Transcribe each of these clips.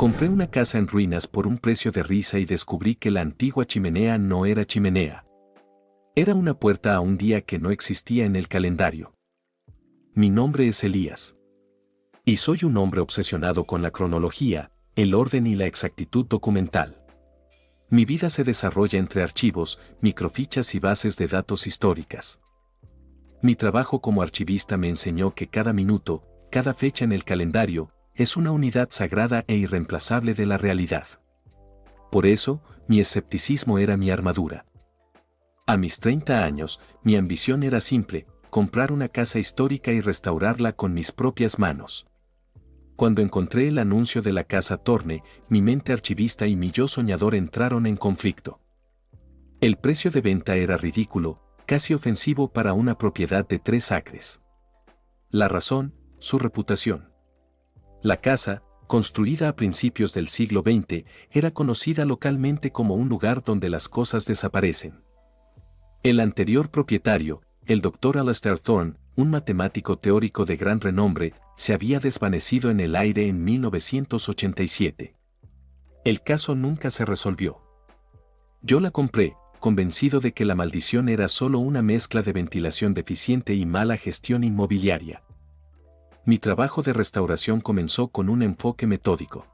Compré una casa en ruinas por un precio de risa y descubrí que la antigua chimenea no era chimenea. Era una puerta a un día que no existía en el calendario. Mi nombre es Elías. Y soy un hombre obsesionado con la cronología, el orden y la exactitud documental. Mi vida se desarrolla entre archivos, microfichas y bases de datos históricas. Mi trabajo como archivista me enseñó que cada minuto, cada fecha en el calendario, es una unidad sagrada e irreemplazable de la realidad. Por eso, mi escepticismo era mi armadura. A mis 30 años, mi ambición era simple: comprar una casa histórica y restaurarla con mis propias manos. Cuando encontré el anuncio de la Casa Thorne, mi mente archivista y mi yo soñador entraron en conflicto. El precio de venta era ridículo, casi ofensivo para una propiedad de 3 acres. La razón: su reputación. La casa, construida a principios del siglo XX, era conocida localmente como un lugar donde las cosas desaparecen. El anterior propietario, el Dr. Alastair Thorne, un matemático teórico de gran renombre, se había desvanecido en el aire en 1987. El caso nunca se resolvió. Yo la compré, convencido de que la maldición era solo una mezcla de ventilación deficiente y mala gestión inmobiliaria. Mi trabajo de restauración comenzó con un enfoque metódico.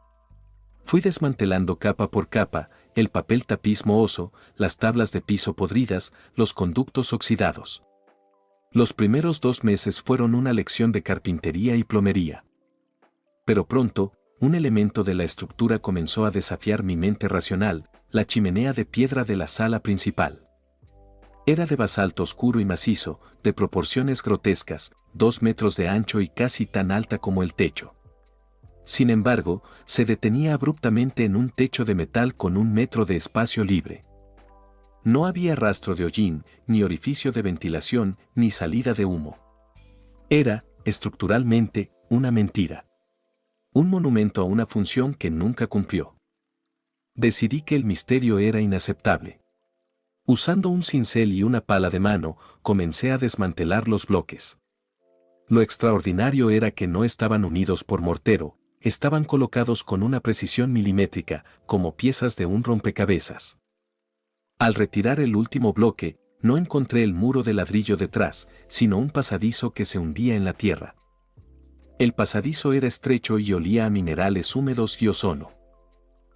Fui desmantelando capa por capa, el papel tapiz mohoso, las tablas de piso podridas, los conductos oxidados. Los primeros 2 meses fueron una lección de carpintería y plomería. Pero pronto, un elemento de la estructura comenzó a desafiar mi mente racional: la chimenea de piedra de la sala principal. Era de basalto oscuro y macizo, de proporciones grotescas, 2 metros de ancho y casi tan alta como el techo. Sin embargo, se detenía abruptamente en un techo de metal con 1 metro de espacio libre. No había rastro de hollín, ni orificio de ventilación, ni salida de humo. Era, estructuralmente, una mentira. Un monumento a una función que nunca cumplió. Decidí que el misterio era inaceptable. Usando un cincel y una pala de mano, comencé a desmantelar los bloques. Lo extraordinario era que no estaban unidos por mortero, estaban colocados con una precisión milimétrica, como piezas de un rompecabezas. Al retirar el último bloque, no encontré el muro de ladrillo detrás, sino un pasadizo que se hundía en la tierra. El pasadizo era estrecho y olía a minerales húmedos y ozono.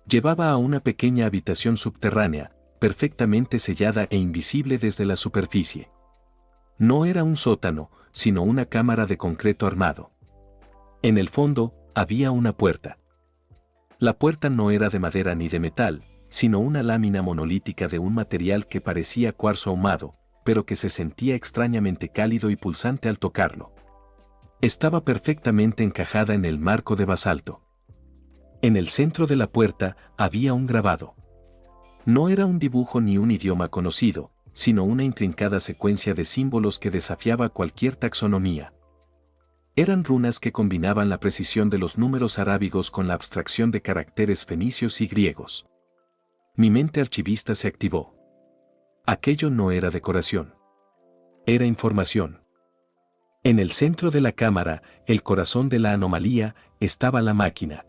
Llevaba a una pequeña habitación subterránea, perfectamente sellada e invisible desde la superficie. No era un sótano, sino una cámara de concreto armado. En el fondo, había una puerta. La puerta no era de madera ni de metal, sino una lámina monolítica de un material que parecía cuarzo ahumado, pero que se sentía extrañamente cálido y pulsante al tocarlo. Estaba perfectamente encajada en el marco de basalto. En el centro de la puerta había un grabado. No era un dibujo ni un idioma conocido, sino una intrincada secuencia de símbolos que desafiaba cualquier taxonomía. Eran runas que combinaban la precisión de los números arábigos con la abstracción de caracteres fenicios y griegos. Mi mente archivista se activó. Aquello no era decoración. Era información. En el centro de la cámara, el corazón de la anomalía, estaba la máquina.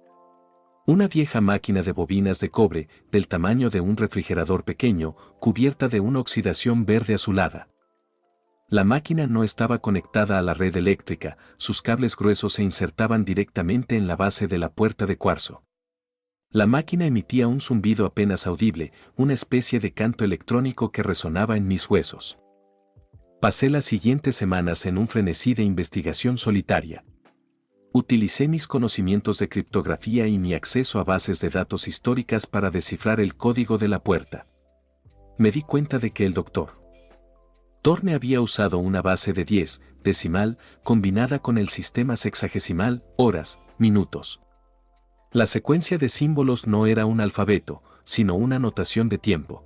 Una vieja máquina de bobinas de cobre, del tamaño de un refrigerador pequeño, cubierta de una oxidación verde azulada. La máquina no estaba conectada a la red eléctrica, sus cables gruesos se insertaban directamente en la base de la puerta de cuarzo. La máquina emitía un zumbido apenas audible, una especie de canto electrónico que resonaba en mis huesos. Pasé las siguientes semanas en un frenesí de investigación solitaria. Utilicé mis conocimientos de criptografía y mi acceso a bases de datos históricas para descifrar el código de la puerta. Me di cuenta de que el Dr. Thorne había usado una base de 10, decimal, combinada con el sistema sexagesimal, horas, minutos. La secuencia de símbolos no era un alfabeto, sino una notación de tiempo.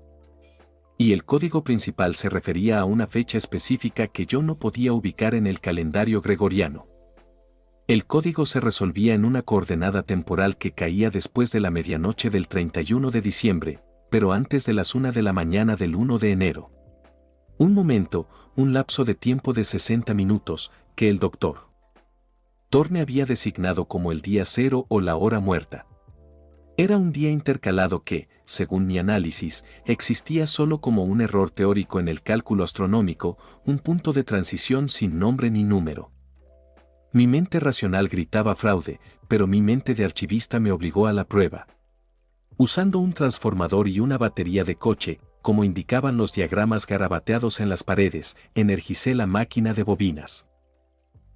Y el código principal se refería a una fecha específica que yo no podía ubicar en el calendario gregoriano. El código se resolvía en una coordenada temporal que caía después de la medianoche del 31 de diciembre, pero antes de las 1 de la mañana del 1 de enero. Un momento, un lapso de tiempo de 60 minutos, que el Dr. Thorne había designado como el día cero o la hora muerta. Era un día intercalado que, según mi análisis, existía solo como un error teórico en el cálculo astronómico, un punto de transición sin nombre ni número. Mi mente racional gritaba fraude, pero mi mente de archivista me obligó a la prueba. Usando un transformador y una batería de coche, como indicaban los diagramas garabateados en las paredes, energicé la máquina de bobinas.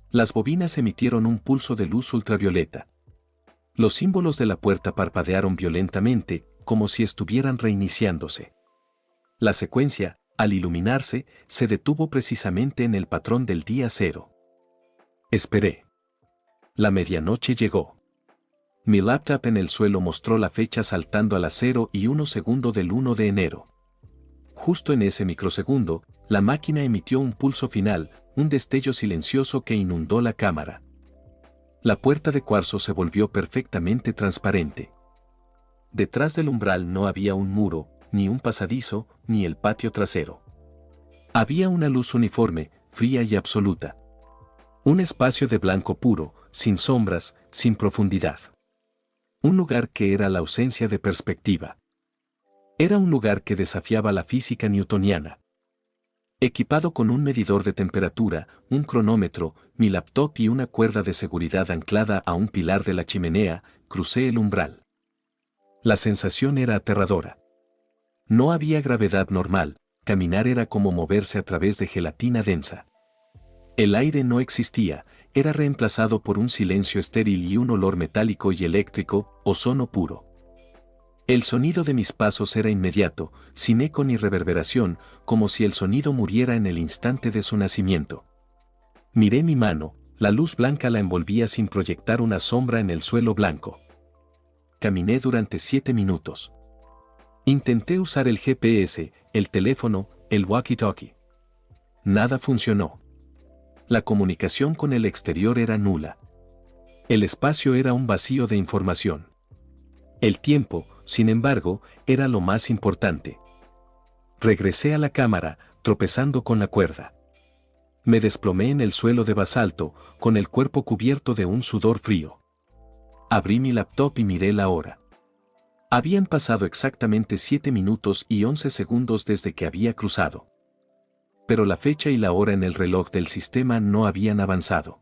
Las bobinas emitieron un pulso de luz ultravioleta. Los símbolos de la puerta parpadearon violentamente, como si estuvieran reiniciándose. La secuencia, al iluminarse, se detuvo precisamente en el patrón del día cero. Esperé. La medianoche llegó. Mi laptop en el suelo mostró la fecha saltando a las 0:01 del 1 de enero. Justo en ese microsegundo, la máquina emitió un pulso final, un destello silencioso que inundó la cámara. La puerta de cuarzo se volvió perfectamente transparente. Detrás del umbral no había un muro, ni un pasadizo, ni el patio trasero. Había una luz uniforme, fría y absoluta. Un espacio de blanco puro, sin sombras, sin profundidad. Un lugar que era la ausencia de perspectiva. Era un lugar que desafiaba la física newtoniana. Equipado con un medidor de temperatura, un cronómetro, mi laptop y una cuerda de seguridad anclada a un pilar de la chimenea, crucé el umbral. La sensación era aterradora. No había gravedad normal, caminar era como moverse a través de gelatina densa. El aire no existía, era reemplazado por un silencio estéril y un olor metálico y eléctrico, ozono puro. El sonido de mis pasos era inmediato, sin eco ni reverberación, como si el sonido muriera en el instante de su nacimiento. Miré mi mano, la luz blanca la envolvía sin proyectar una sombra en el suelo blanco. Caminé durante 7 minutos. Intenté usar el GPS, el teléfono, el walkie-talkie. Nada funcionó. La comunicación con el exterior era nula. El espacio era un vacío de información. El tiempo, sin embargo, era lo más importante. Regresé a la cámara, tropezando con la cuerda. Me desplomé en el suelo de basalto, con el cuerpo cubierto de un sudor frío. Abrí mi laptop y miré la hora. Habían pasado exactamente 7 minutos y 11 segundos desde que había cruzado. Pero la fecha y la hora en el reloj del sistema no habían avanzado.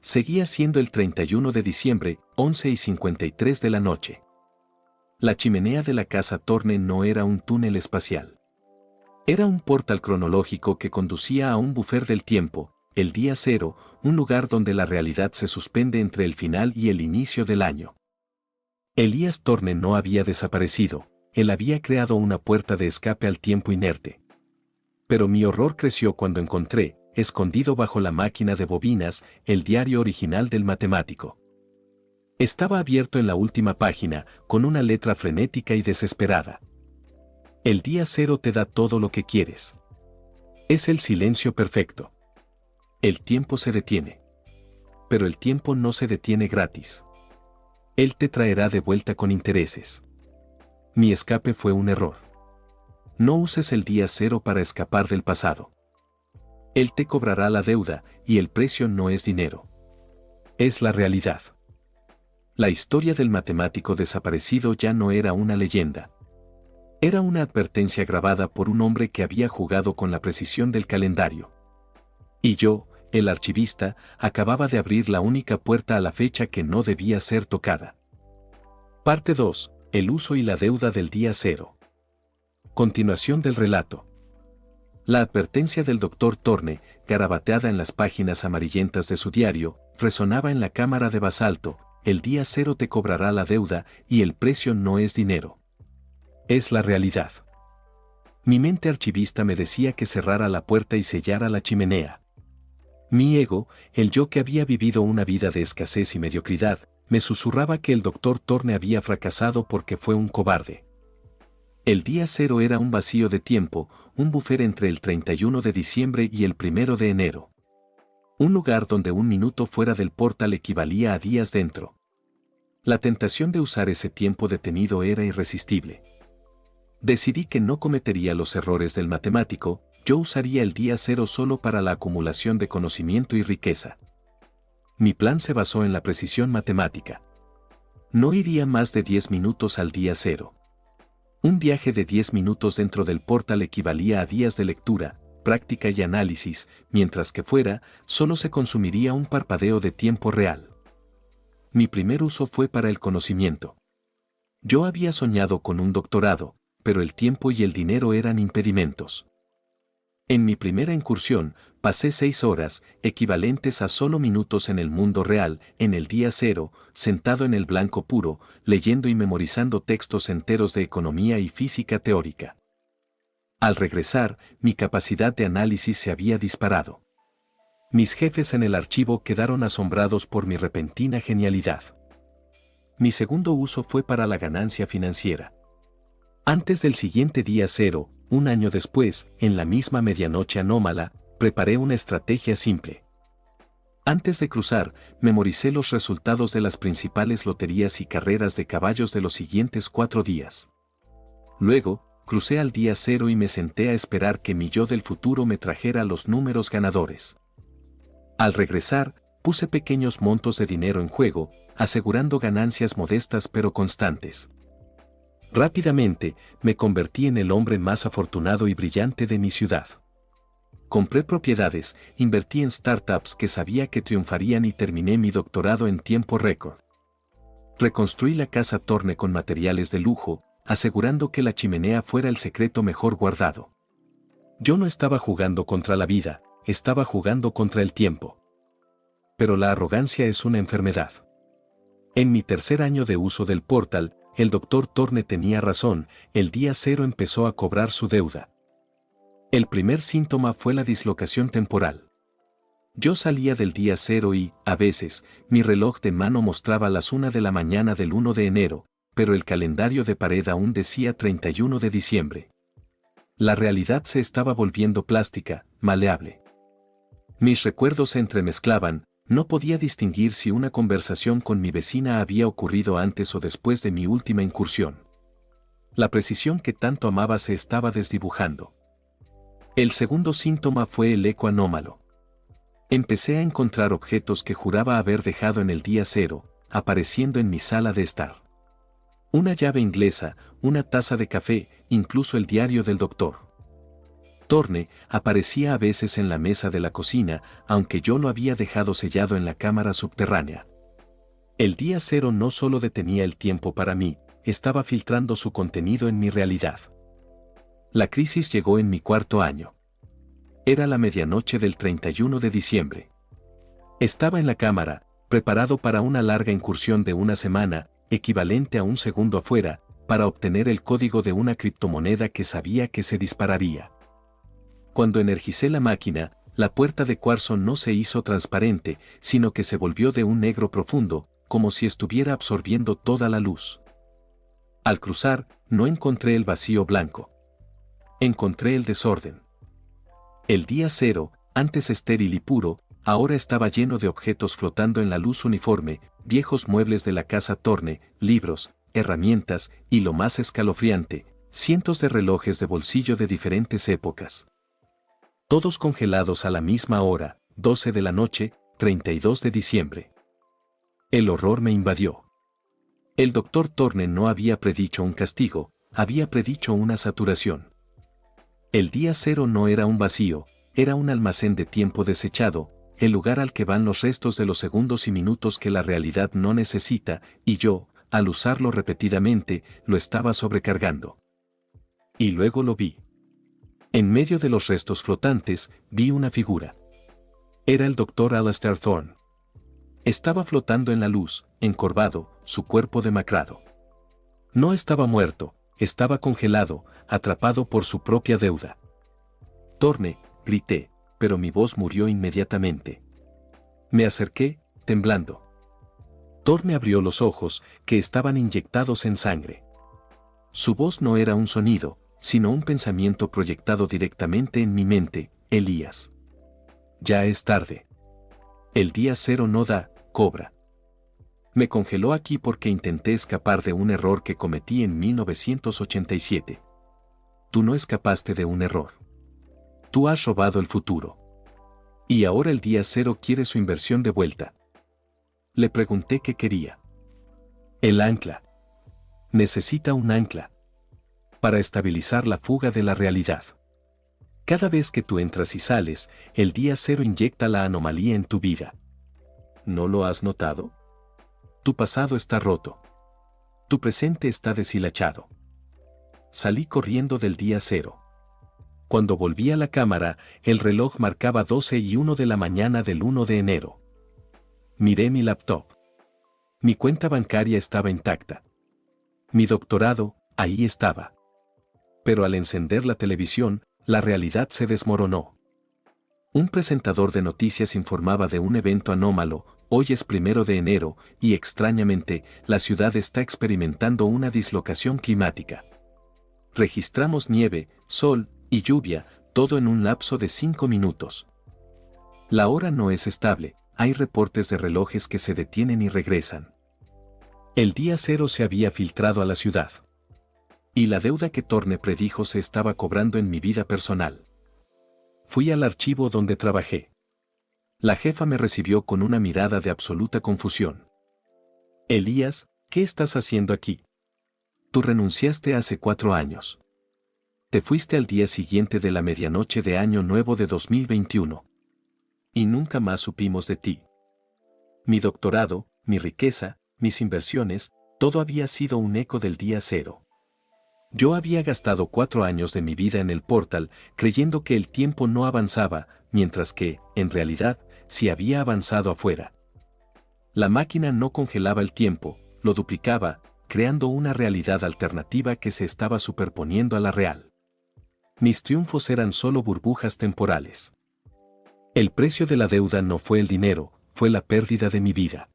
Seguía siendo el 31 de diciembre, 11:53 de la noche. La chimenea de la casa Thorne no era un túnel espacial. Era un portal cronológico que conducía a un buffer del tiempo, el día cero, un lugar donde la realidad se suspende entre el final y el inicio del año. Elias Thorne no había desaparecido, él había creado una puerta de escape al tiempo inerte. Pero mi horror creció cuando encontré, escondido bajo la máquina de bobinas, el diario original del matemático. Estaba abierto en la última página, con una letra frenética y desesperada. El día cero te da todo lo que quieres. Es el silencio perfecto. El tiempo se detiene. Pero el tiempo no se detiene gratis. Él te traerá de vuelta con intereses. Mi escape fue un error. No uses el día cero para escapar del pasado. Él te cobrará la deuda, y el precio no es dinero. Es la realidad. La historia del matemático desaparecido ya no era una leyenda. Era una advertencia grabada por un hombre que había jugado con la precisión del calendario. Y yo, el archivista, acababa de abrir la única puerta a la fecha que no debía ser tocada. Parte 2. El uso y la deuda del día cero. Continuación del relato. La advertencia del Dr. Thorne, garabateada en las páginas amarillentas de su diario, resonaba en la cámara de basalto: el día cero te cobrará la deuda, y el precio no es dinero. Es la realidad. Mi mente archivista me decía que cerrara la puerta y sellara la chimenea. Mi ego, el yo que había vivido una vida de escasez y mediocridad, me susurraba que el Dr. Thorne había fracasado porque fue un cobarde. El día cero era un vacío de tiempo, un buffer entre el 31 de diciembre y el 1 de enero. Un lugar donde un minuto fuera del portal equivalía a días dentro. La tentación de usar ese tiempo detenido era irresistible. Decidí que no cometería los errores del matemático, yo usaría el día cero solo para la acumulación de conocimiento y riqueza. Mi plan se basó en la precisión matemática. No iría más de 10 minutos al día cero. Un viaje de 10 minutos dentro del portal equivalía a días de lectura, práctica y análisis, mientras que fuera, solo se consumiría un parpadeo de tiempo real. Mi primer uso fue para el conocimiento. Yo había soñado con un doctorado, pero el tiempo y el dinero eran impedimentos. En mi primera incursión, pasé 6 horas, equivalentes a solo minutos en el mundo real, en el día cero, sentado en el blanco puro, leyendo y memorizando textos enteros de economía y física teórica. Al regresar, mi capacidad de análisis se había disparado. Mis jefes en el archivo quedaron asombrados por mi repentina genialidad. Mi segundo uso fue para la ganancia financiera. Antes del siguiente día cero, un año después, en la misma medianoche anómala, preparé una estrategia simple. Antes de cruzar, memoricé los resultados de las principales loterías y carreras de caballos de los siguientes 4 días. Luego, crucé al día cero y me senté a esperar que mi yo del futuro me trajera los números ganadores. Al regresar, puse pequeños montos de dinero en juego, asegurando ganancias modestas pero constantes. Rápidamente, me convertí en el hombre más afortunado y brillante de mi ciudad. Compré propiedades, invertí en startups que sabía que triunfarían y terminé mi doctorado en tiempo récord. Reconstruí la casa Thorne con materiales de lujo, asegurando que la chimenea fuera el secreto mejor guardado. Yo no estaba jugando contra la vida, estaba jugando contra el tiempo. Pero la arrogancia es una enfermedad. En mi tercer año de uso del portal, el Dr. Thorne tenía razón, el día cero empezó a cobrar su deuda. El primer síntoma fue la dislocación temporal. Yo salía del día cero y, a veces, mi reloj de mano mostraba las 1 de la mañana del 1 de enero, pero el calendario de pared aún decía 31 de diciembre. La realidad se estaba volviendo plástica, maleable. Mis recuerdos se entremezclaban, no podía distinguir si una conversación con mi vecina había ocurrido antes o después de mi última incursión. La precisión que tanto amaba se estaba desdibujando. El segundo síntoma fue el eco anómalo. Empecé a encontrar objetos que juraba haber dejado en el día cero, apareciendo en mi sala de estar. Una llave inglesa, una taza de café, incluso el diario del doctor. Thorne aparecía a veces en la mesa de la cocina, aunque yo lo había dejado sellado en la cámara subterránea. El día cero no solo detenía el tiempo para mí, estaba filtrando su contenido en mi realidad. La crisis llegó en mi cuarto año. Era la medianoche del 31 de diciembre. Estaba en la cámara, preparado para una larga incursión de una semana, equivalente a un segundo afuera, para obtener el código de una criptomoneda que sabía que se dispararía. Cuando energicé la máquina, la puerta de cuarzo no se hizo transparente, sino que se volvió de un negro profundo, como si estuviera absorbiendo toda la luz. Al cruzar, no encontré el vacío blanco. Encontré el desorden. El día cero, antes estéril y puro, ahora estaba lleno de objetos flotando en la luz uniforme, viejos muebles de la casa Thorne, libros, herramientas y lo más escalofriante, cientos de relojes de bolsillo de diferentes épocas. Todos congelados a la misma hora, 12 de la noche, 32 de diciembre. El horror me invadió. El Dr. Thorne no había predicho un castigo, había predicho una saturación. El día cero no era un vacío, era un almacén de tiempo desechado, el lugar al que van los restos de los segundos y minutos que la realidad no necesita, y yo, al usarlo repetidamente, lo estaba sobrecargando. Y luego lo vi. En medio de los restos flotantes, vi una figura. Era el Dr. Alastair Thorne. Estaba flotando en la luz, encorvado, su cuerpo demacrado. No estaba muerto, estaba congelado, atrapado por su propia deuda. Thorne, grité, pero mi voz murió inmediatamente. Me acerqué, temblando. Thorne abrió los ojos, que estaban inyectados en sangre. Su voz no era un sonido, sino un pensamiento proyectado directamente en mi mente: Elías. Ya es tarde. El día cero no da, cobra. Me congeló aquí porque intenté escapar de un error que cometí en 1987. Tú no escapaste de un error. Tú has robado el futuro. Y ahora el día cero quiere su inversión de vuelta. Le pregunté qué quería. El ancla. Necesita un ancla para estabilizar la fuga de la realidad. Cada vez que tú entras y sales, el día cero inyecta la anomalía en tu vida. ¿No lo has notado? Tu pasado está roto. Tu presente está deshilachado. Salí corriendo del día cero. Cuando volví a la cámara, el reloj marcaba 12:01 de la mañana del 1 de enero. Miré mi laptop. Mi cuenta bancaria estaba intacta. Mi doctorado, ahí estaba. Pero al encender la televisión, la realidad se desmoronó. Un presentador de noticias informaba de un evento anómalo. Hoy es 1 de enero, y extrañamente, la ciudad está experimentando una dislocación climática. Registramos nieve, sol y lluvia, todo en un lapso de 5 minutos. La hora no es estable, hay reportes de relojes que se detienen y regresan. El día cero se había filtrado a la ciudad. Y la deuda que Thorne predijo se estaba cobrando en mi vida personal. Fui al archivo donde trabajé. La jefa me recibió con una mirada de absoluta confusión. Elías, ¿qué estás haciendo aquí? Tú renunciaste hace 4 años. Te fuiste al día siguiente de la medianoche de Año Nuevo de 2021. Y nunca más supimos de ti. Mi doctorado, mi riqueza, mis inversiones, todo había sido un eco del día cero. Yo había gastado 4 años de mi vida en el portal, creyendo que el tiempo no avanzaba, mientras que, en realidad, sí había avanzado afuera. La máquina no congelaba el tiempo, lo duplicaba, creando una realidad alternativa que se estaba superponiendo a la real. Mis triunfos eran solo burbujas temporales. El precio de la deuda no fue el dinero, fue la pérdida de mi vida.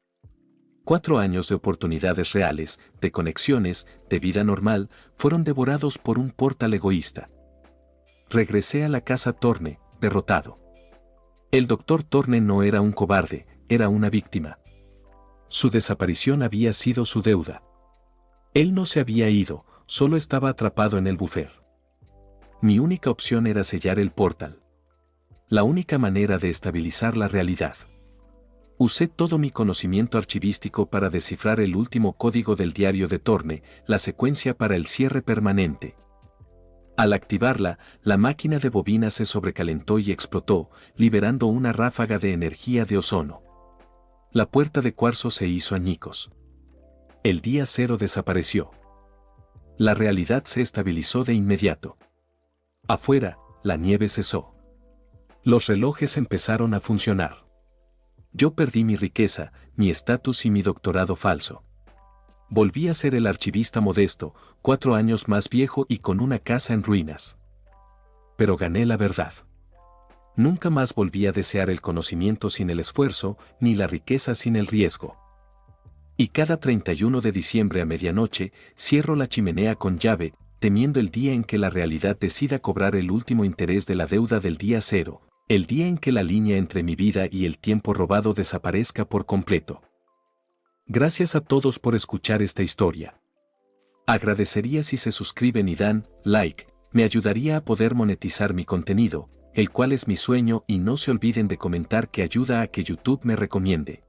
4 años de oportunidades reales, de conexiones, de vida normal, fueron devorados por un portal egoísta. Regresé a la casa Thorne, derrotado. El doctor Thorne no era un cobarde, era una víctima. Su desaparición había sido su deuda. Él no se había ido, solo estaba atrapado en el buffer. Mi única opción era sellar el portal. La única manera de estabilizar la realidad. Usé todo mi conocimiento archivístico para descifrar el último código del diario de Thorne, la secuencia para el cierre permanente. Al activarla, la máquina de bobinas se sobrecalentó y explotó, liberando una ráfaga de energía de ozono. La puerta de cuarzo se hizo añicos. El día cero desapareció. La realidad se estabilizó de inmediato. Afuera, la nieve cesó. Los relojes empezaron a funcionar. Yo perdí mi riqueza, mi estatus y mi doctorado falso. Volví a ser el archivista modesto, 4 años más viejo y con una casa en ruinas. Pero gané la verdad. Nunca más volví a desear el conocimiento sin el esfuerzo, ni la riqueza sin el riesgo. Y cada 31 de diciembre a medianoche, cierro la chimenea con llave, temiendo el día en que la realidad decida cobrar el último interés de la deuda del día cero, el día en que la línea entre mi vida y el tiempo robado desaparezca por completo. Gracias a todos por escuchar esta historia. Agradecería si se suscriben y dan like, me ayudaría a poder monetizar mi contenido, el cual es mi sueño, y no se olviden de comentar que ayuda a que YouTube me recomiende.